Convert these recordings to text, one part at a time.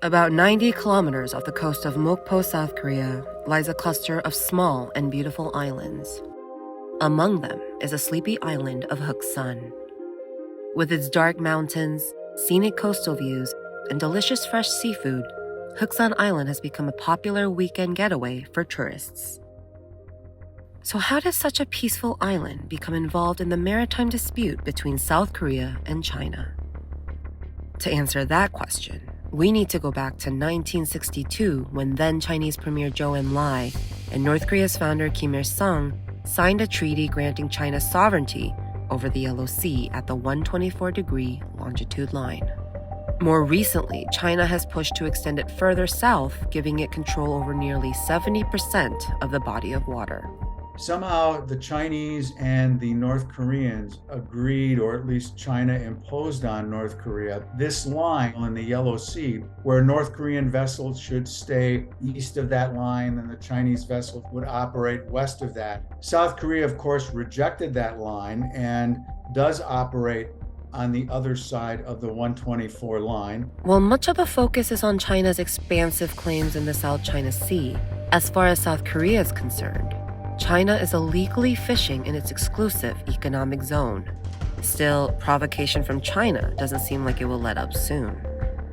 About 90 kilometers off the coast of Mokpo, South Korea, lies a cluster of small and beautiful islands. Among them is a sleepy island of Huon. With its dark mountains, scenic coastal views, and delicious fresh seafood, Huon Island has become a popular weekend getaway for tourists. So how does such a peaceful island become involved in the maritime dispute between South Korea and China? To answer that question, we need to go back to 1962 when then Chinese Premier Zhou Enlai and North Korea's founder Kim Il-sung signed a treaty granting China sovereignty over the Yellow Sea at the 124-degree longitude line. More recently, China has pushed to extend it further south, giving it control over nearly 70% of the body of water. Somehow the Chinese and the North Koreans agreed, or at least China imposed on North Korea, this line on the Yellow Sea, where North Korean vessels should stay east of that line and the Chinese vessels would operate west of that. South Korea, of course, rejected that line and does operate on the other side of the 124 line. While much of the focus is on China's expansive claims in the South China Sea, as far as South Korea is concerned, China is illegally fishing in its exclusive economic zone. Still, provocation from China doesn't seem like it will let up soon.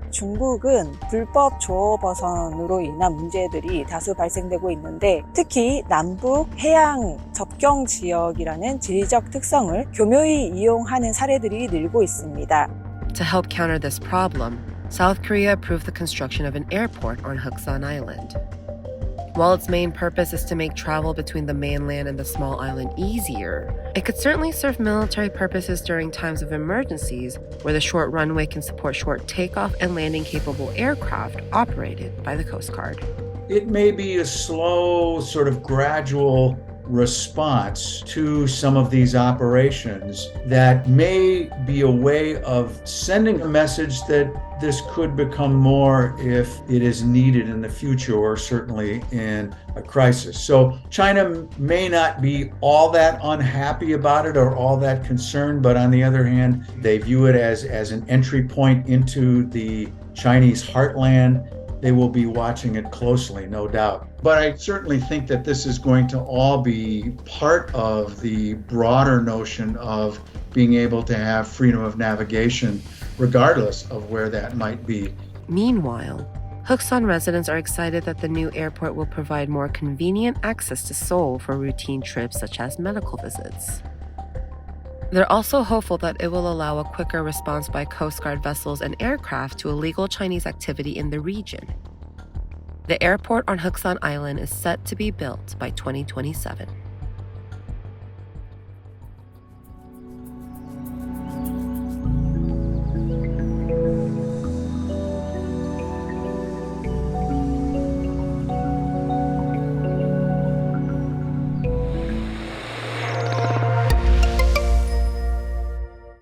중국은 불법 조업 어선으로 인한 문제들이 다수 발생되고 있는데 특히 남북 해양 접경 지역이라는 지리적 특성을 교묘히 이용하는 사례들이 늘고 있습니다. To help counter this problem, South Korea approved the construction of an airport on Huon Island. While its main purpose is to make travel between the mainland and the small island easier, it could certainly serve military purposes during times of emergencies where the short runway can support short takeoff and landing capable aircraft operated by the Coast Guard. It may be a slow, sort of gradual response to some of these operations that may be a way of sending a message that this could become more if it is needed in the future, or certainly in a crisis. So China may not be all that unhappy about it or all that concerned, but on the other hand, they view it as an entry point into the Chinese heartland. They will be watching it closely, no doubt. But I certainly think that this is going to all be part of the broader notion of being able to have freedom of navigation, regardless of where that might be. Meanwhile, Huon residents are excited that the new airport will provide more convenient access to Seoul for routine trips such as medical visits. They're also hopeful that it will allow a quicker response by Coast Guard vessels and aircraft to illegal Chinese activity in the region. The airport on Huon Island is set to be built by 2027.